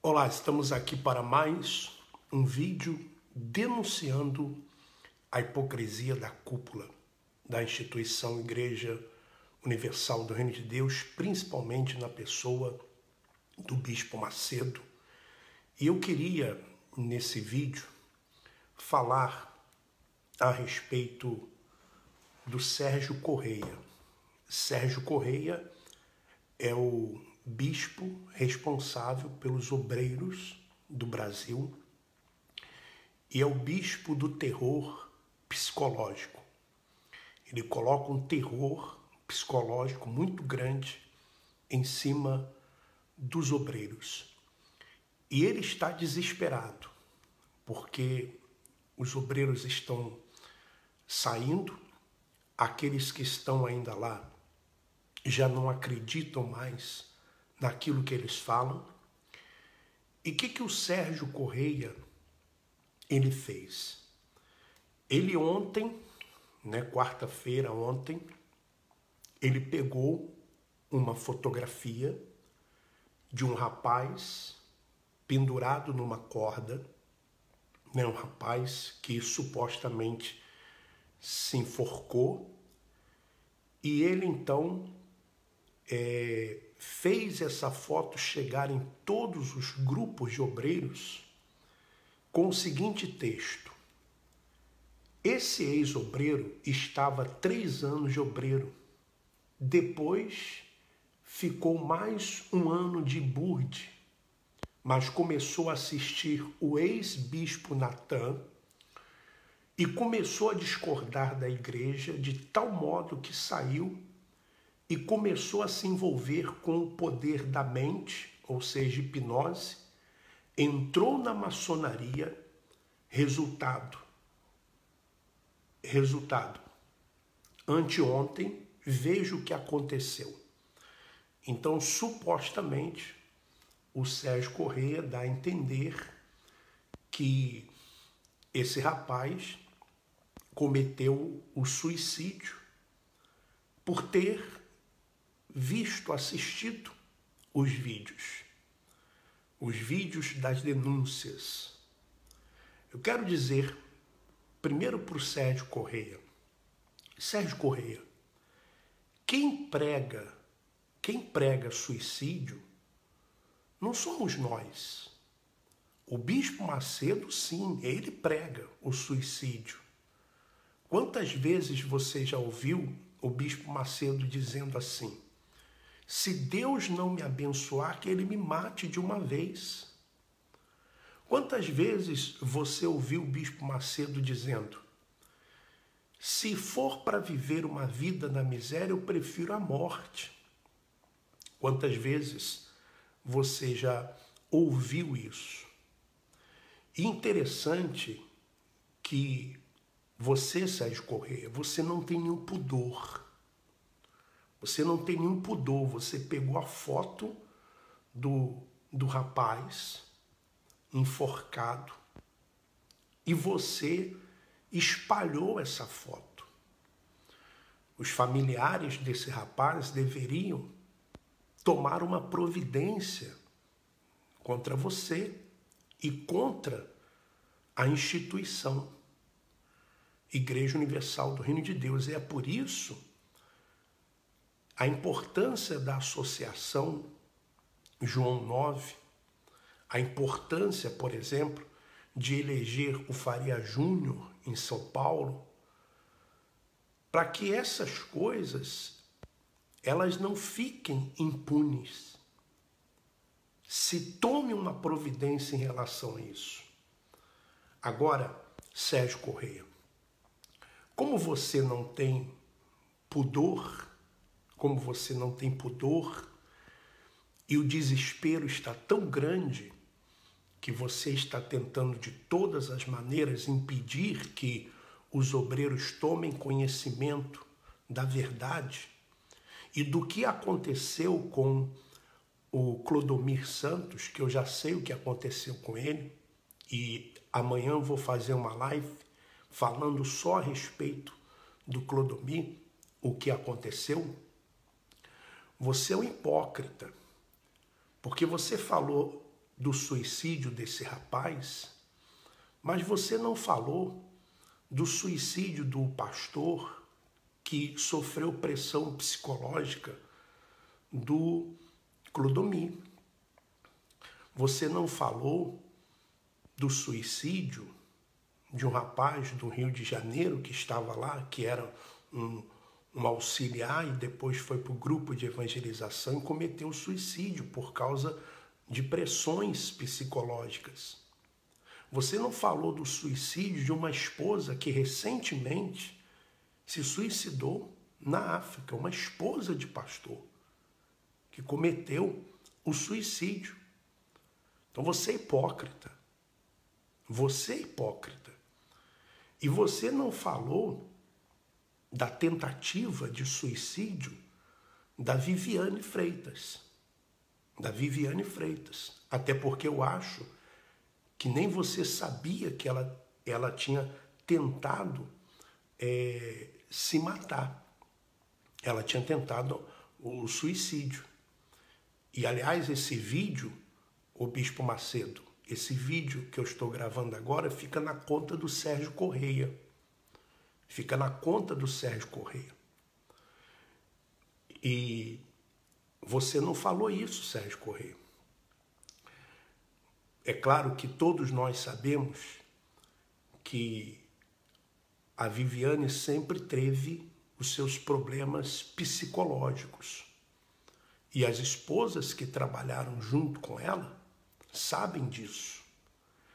Olá, estamos aqui para mais um vídeo denunciando a hipocrisia da cúpula da instituição Igreja Universal do Reino de Deus, principalmente na pessoa do Bispo Macedo. E eu queria, nesse vídeo, falar a respeito do Sérgio Correia. Sérgio Correia é o bispo responsável pelos obreiros do Brasil e é o bispo do terror psicológico. Ele coloca um terror psicológico muito grande em cima dos obreiros. E ele está desesperado, porque os obreiros estão saindo, aqueles que estão ainda lá já não acreditam mais naquilo que eles falam. E o que o Sérgio Correia ele fez? Ele ontem, quarta-feira ontem, ele pegou uma fotografia de um rapaz pendurado numa corda, um rapaz que supostamente se enforcou, e ele então fez essa foto chegar em todos os grupos de obreiros com o seguinte texto: esse ex-obreiro estava 3 anos de obreiro, depois ficou mais 1 ano de burde, mas começou a assistir o ex-bispo Natan e começou a discordar da igreja de tal modo que saiu e começou a se envolver com o poder da mente, ou seja, hipnose, entrou na maçonaria, resultado, anteontem, veja o que aconteceu. Então, supostamente, o Sérgio Correia dá a entender que esse rapaz cometeu o suicídio por ter assistido os vídeos das denúncias. Eu quero dizer, primeiro para o Sérgio Correia, quem prega suicídio não somos nós. O Bispo Macedo, sim, ele prega o suicídio. Quantas vezes você já ouviu o Bispo Macedo dizendo assim: se Deus não me abençoar, que ele me mate de uma vez? Quantas vezes você ouviu o Bispo Macedo dizendo: se for para viver uma vida na miséria, eu prefiro a morte? Quantas vezes você já ouviu isso? E interessante que você, Sérgio Correia, você não tem nenhum pudor. Você não tem nenhum pudor. Você pegou a foto do rapaz enforcado e você espalhou essa foto. Os familiares desse rapaz deveriam tomar uma providência contra você e contra a instituição Igreja Universal do Reino de Deus. E é por isso a importância da associação João 9, a importância, por exemplo, de eleger o Faria Júnior em São Paulo, para que essas coisas elas não fiquem impunes. Se tome uma providência em relação a isso. Agora, Sérgio Correia, como você não tem pudor, e o desespero está tão grande que você está tentando de todas as maneiras impedir que os obreiros tomem conhecimento da verdade e do que aconteceu com o Clodomir Santos, que eu já sei o que aconteceu com ele, e amanhã eu vou fazer uma live falando só a respeito do Clodomir, o que aconteceu. Você é um hipócrita, porque você falou do suicídio desse rapaz, mas você não falou do suicídio do pastor que sofreu pressão psicológica do Clodomir. Você não falou do suicídio de um rapaz do Rio de Janeiro que estava lá, que era um auxiliar e depois foi para o grupo de evangelização e cometeu suicídio por causa de pressões psicológicas. Você não falou do suicídio de uma esposa que recentemente se suicidou na África, uma esposa de pastor, que cometeu o suicídio. Então você é hipócrita. Você é hipócrita. E você não falou da tentativa de suicídio da Viviane Freitas. Da Viviane Freitas. Até porque eu acho que nem você sabia que ela tinha tentado se matar. Ela tinha tentado o suicídio. E, aliás, esse vídeo, o Bispo Macedo, esse vídeo que eu estou gravando agora fica na conta do Sérgio Correia. Fica na conta do Sérgio Correia. E você não falou isso, Sérgio Correia. É claro que todos nós sabemos que a Viviane sempre teve os seus problemas psicológicos. E as esposas que trabalharam junto com ela sabem disso.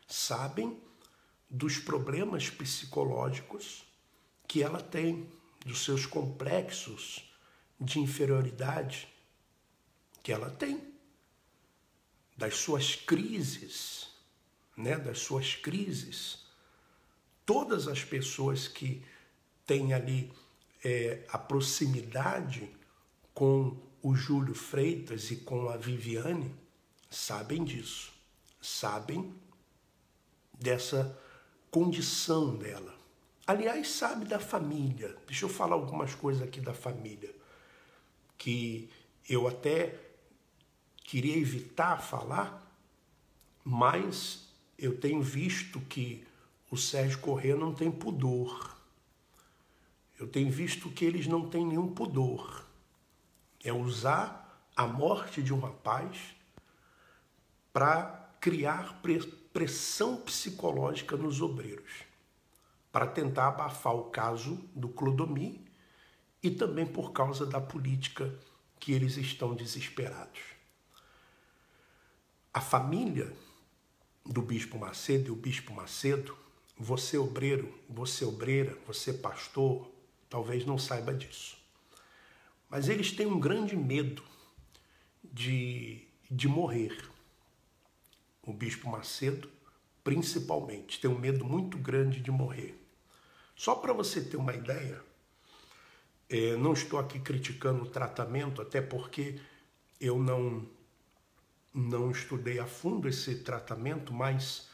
Sabem dos problemas psicológicos que ela tem, dos seus complexos de inferioridade que ela tem, das suas crises, né? Das suas crises. Todas as pessoas que têm ali a proximidade com o Júlio Freitas e com a Viviane sabem disso, sabem dessa condição dela. Aliás, sabe da família. Deixa eu falar algumas coisas aqui da família, que eu até queria evitar falar, mas eu tenho visto que o Sérgio Correia não tem pudor. Eu tenho visto que eles não têm nenhum pudor. É usar a morte de um rapaz para criar pressão psicológica nos obreiros, para tentar abafar o caso do Clodomir e também por causa da política que eles estão desesperados. A família do Bispo Macedo e o Bispo Macedo, você obreiro, você obreira, você pastor, talvez não saiba disso. Mas eles têm um grande medo de morrer. O Bispo Macedo, principalmente, tem um medo muito grande de morrer. Só para você ter uma ideia, não estou aqui criticando o tratamento, até porque eu não estudei a fundo esse tratamento, mas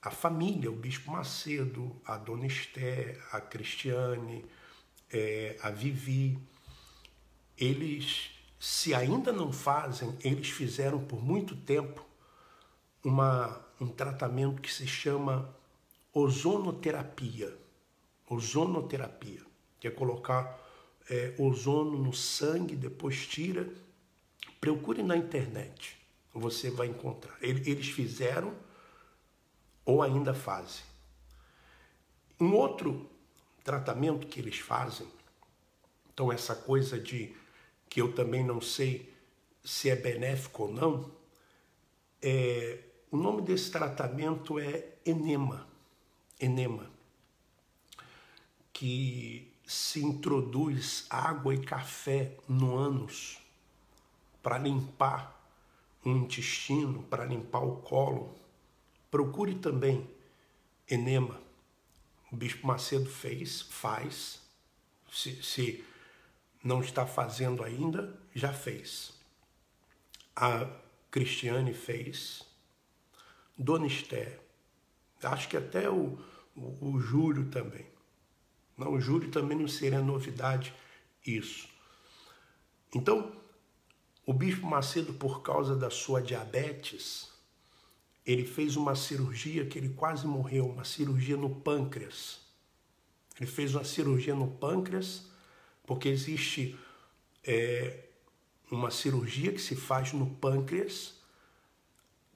a família, o Bispo Macedo, a Dona Esté, a Cristiane, a Vivi, eles, se ainda não fazem, eles fizeram por muito tempo um tratamento que se chama ozonoterapia. Ozonoterapia, que é colocar ozono no sangue, depois tira. Procure na internet, você vai encontrar. Eles fizeram ou ainda fazem. Um outro tratamento que eles fazem, então essa coisa de que eu também não sei se é benéfico ou não, o nome desse tratamento é enema. Enema, que se introduz água e café no ânus para limpar o intestino, para limpar o cólon. Procure também enema. O Bispo Macedo faz. Se não está fazendo ainda, já fez. A Cristiane fez. Dona Esté. Acho que até o Júlio também. Não, o Júlio também não seria novidade isso. Então, o Bispo Macedo, por causa da sua diabetes, ele fez uma cirurgia que ele quase morreu, uma cirurgia no pâncreas. Ele fez uma cirurgia no pâncreas porque existe uma cirurgia que se faz no pâncreas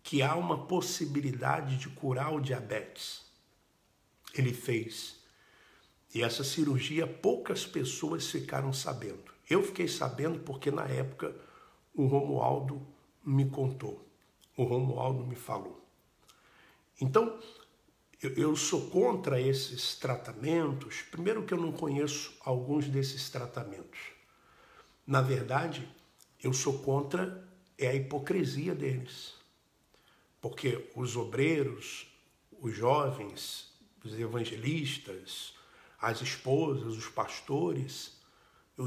que há uma possibilidade de curar o diabetes. Ele fez. E essa cirurgia poucas pessoas ficaram sabendo. Eu fiquei sabendo porque na época o Romualdo me contou. O Romualdo me falou. Então, eu sou contra esses tratamentos. Primeiro que eu não conheço alguns desses tratamentos. Na verdade, eu sou contra a hipocrisia deles. Porque os obreiros, os jovens, os evangelistas, as esposas, os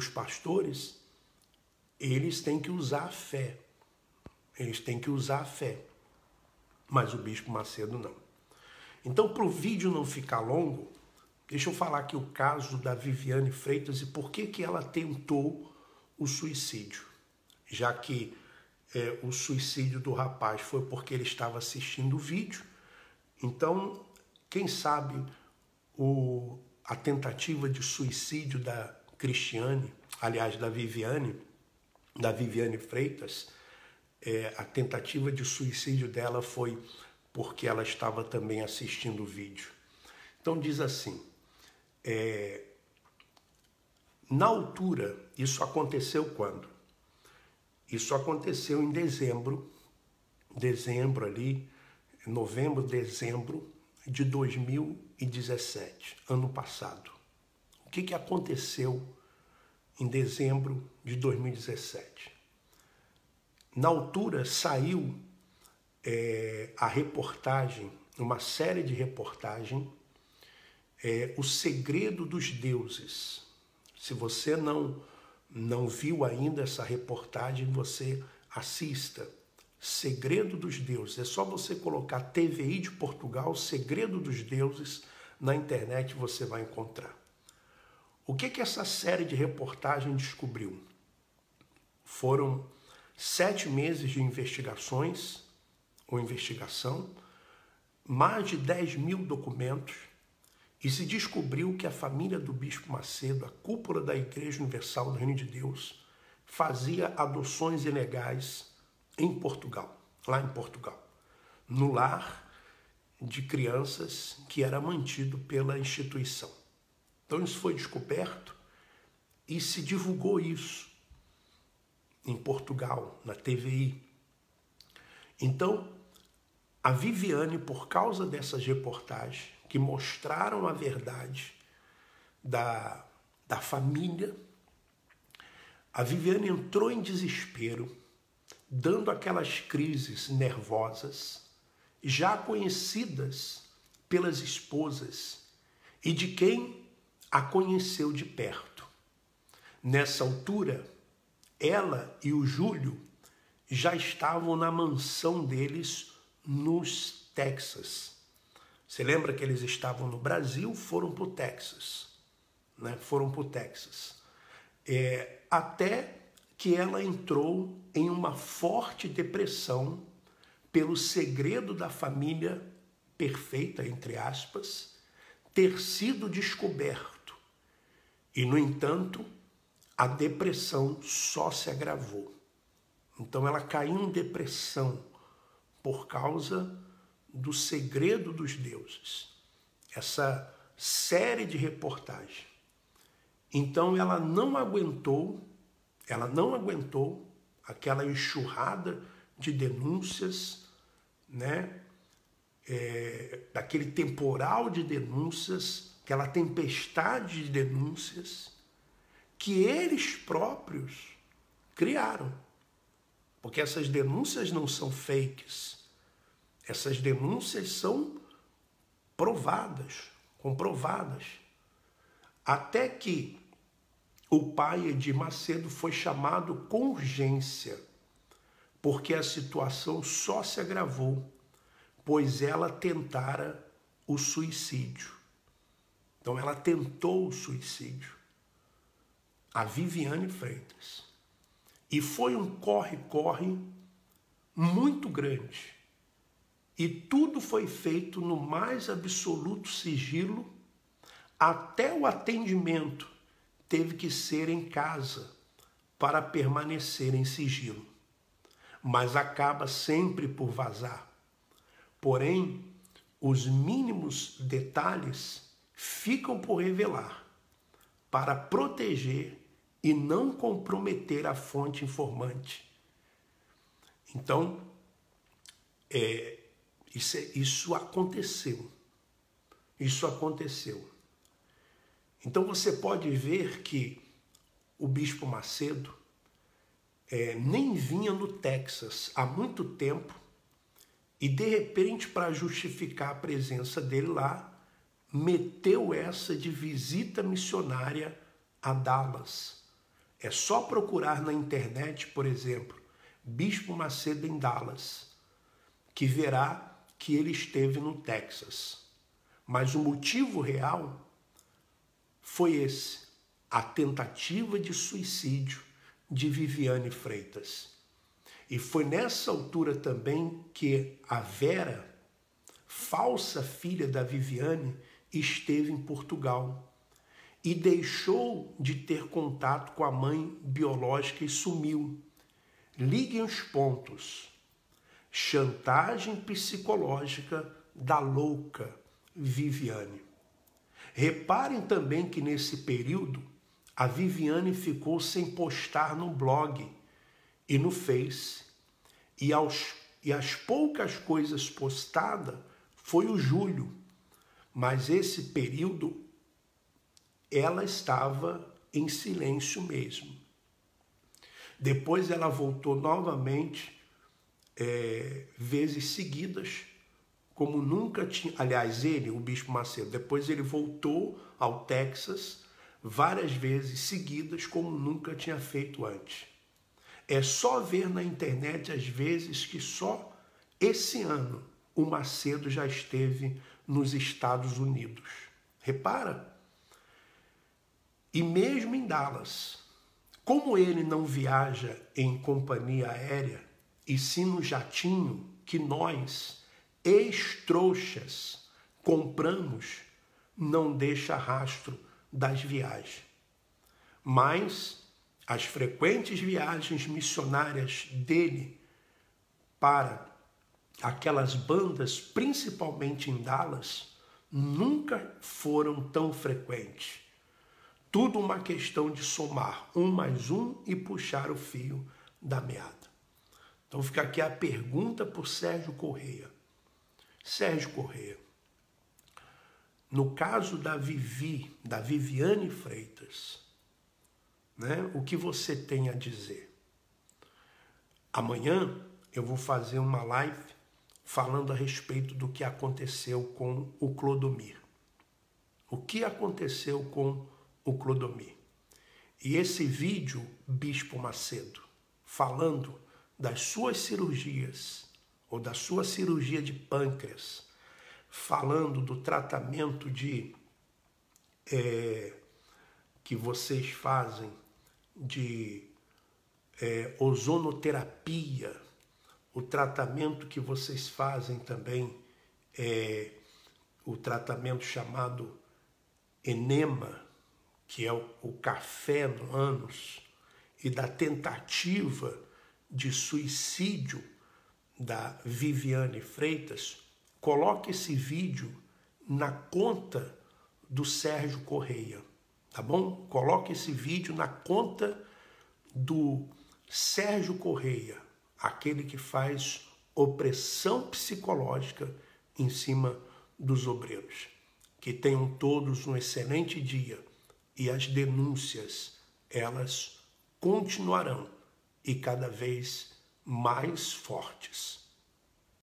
pastores, eles têm que usar a fé. Eles têm que usar a fé. Mas o Bispo Macedo não. Então, para o vídeo não ficar longo, deixa eu falar aqui o caso da Viviane Freitas e por que ela tentou o suicídio. Já que o suicídio do rapaz foi porque ele estava assistindo o vídeo. Então, quem sabe a tentativa de suicídio da Cristiane, aliás, da Viviane Freitas, a tentativa de suicídio dela foi porque ela estava também assistindo o vídeo. Então diz assim, na altura, isso aconteceu quando? Isso aconteceu em dezembro ali, novembro, dezembro de 2017, ano passado. O que aconteceu em dezembro de 2017? Na altura saiu a reportagem, uma série de reportagem, O Segredo dos Deuses. Se você não viu ainda essa reportagem, você assista. Segredo dos Deuses. É só você colocar TVI de Portugal, Segredo dos Deuses, na internet você vai encontrar. O que essa série de reportagem descobriu? Foram 7 meses de investigações, ou investigação, mais de 10.000 documentos, e se descobriu que a família do Bispo Macedo, a cúpula da Igreja Universal do Reino de Deus, fazia adoções ilegais em Portugal, lá em Portugal, no lar de crianças que era mantido pela instituição. Então isso foi descoberto e se divulgou isso em Portugal, na TVI. Então, a Viviane, por causa dessas reportagens que mostraram a verdade da família, a Viviane entrou em desespero, dando aquelas crises nervosas, já conhecidas pelas esposas e de quem a conheceu de perto. Nessa altura, ela e o Júlio já estavam na mansão deles nos Texas. Você lembra que eles estavam no Brasil, foram para o Texas, né? Foram para o Texas. Até que ela entrou em uma forte depressão pelo segredo da família perfeita, entre aspas, ter sido descoberto. E, no entanto, a depressão só se agravou. Então ela caiu em depressão por causa do segredo dos deuses. Essa série de reportagens. Então ela não aguentou aquela enxurrada de denúncias, né? Daquele temporal de denúncias, aquela tempestade de denúncias que eles próprios criaram. Porque essas denúncias não são fakes. Essas denúncias são provadas, comprovadas. Até que o pai Edir Macedo foi chamado com urgência, porque a situação só se agravou, pois ela tentara o suicídio. Então ela tentou o suicídio. A Viviane Freitas. E foi um corre-corre muito grande. e tudo foi feito no mais absoluto sigilo, até o atendimento teve que ser em casa para permanecer em sigilo, mas acaba sempre por vazar. Porém, os mínimos detalhes ficam por revelar, para proteger e não comprometer a fonte informante. Então, isso aconteceu. Isso aconteceu. Então você pode ver que o Bispo Macedo nem vinha no Texas há muito tempo e, de repente, para justificar a presença dele lá, meteu essa de visita missionária a Dallas. É só procurar na internet, por exemplo, Bispo Macedo em Dallas, que verá que ele esteve no Texas. Mas o motivo real foi esse, a tentativa de suicídio de Viviane Freitas. E foi nessa altura também que a Vera, falsa filha da Viviane, esteve em Portugal e deixou de ter contato com a mãe biológica e sumiu. Liguem os pontos. Chantagem psicológica da louca Viviane. Reparem também que nesse período a Viviane ficou sem postar no blog e no Face. E as poucas coisas postadas foi o julho. Mas esse período ela estava em silêncio mesmo. Depois ela voltou novamente, vezes seguidas, como nunca tinha. Aliás, o Bispo Macedo, depois ele voltou ao Texas várias vezes seguidas, como nunca tinha feito antes. É só ver na internet as vezes que só esse ano o Macedo já esteve nos Estados Unidos. Repara? E mesmo em Dallas, como ele não viaja em companhia aérea, e sim no jatinho que nós, ex-trouxas, compramos, não deixa rastro das viagens. Mas as frequentes viagens missionárias dele para aquelas bandas, principalmente em Dallas, nunca foram tão frequentes. Tudo uma questão de somar 1 mais 1 e puxar o fio da meada. Então fica aqui a pergunta por Sérgio Correia. Sérgio Correia, no caso da Viviane Freitas, né, o que você tem a dizer? Amanhã eu vou fazer uma live falando a respeito do que aconteceu com o Clodomir. O que aconteceu com o Clodomir? E esse vídeo, Bispo Macedo, falando das suas cirurgias, ou da sua cirurgia de pâncreas, falando do tratamento que vocês fazem de ozonoterapia, o tratamento que vocês fazem também, o tratamento chamado enema, que é o café no ânus, e da tentativa de suicídio da Viviane Freitas, coloque esse vídeo na conta do Sérgio Correia, tá bom? Coloque esse vídeo na conta do Sérgio Correia, aquele que faz opressão psicológica em cima dos obreiros. Que tenham todos um excelente dia e as denúncias, elas continuarão e cada vez mais fortes.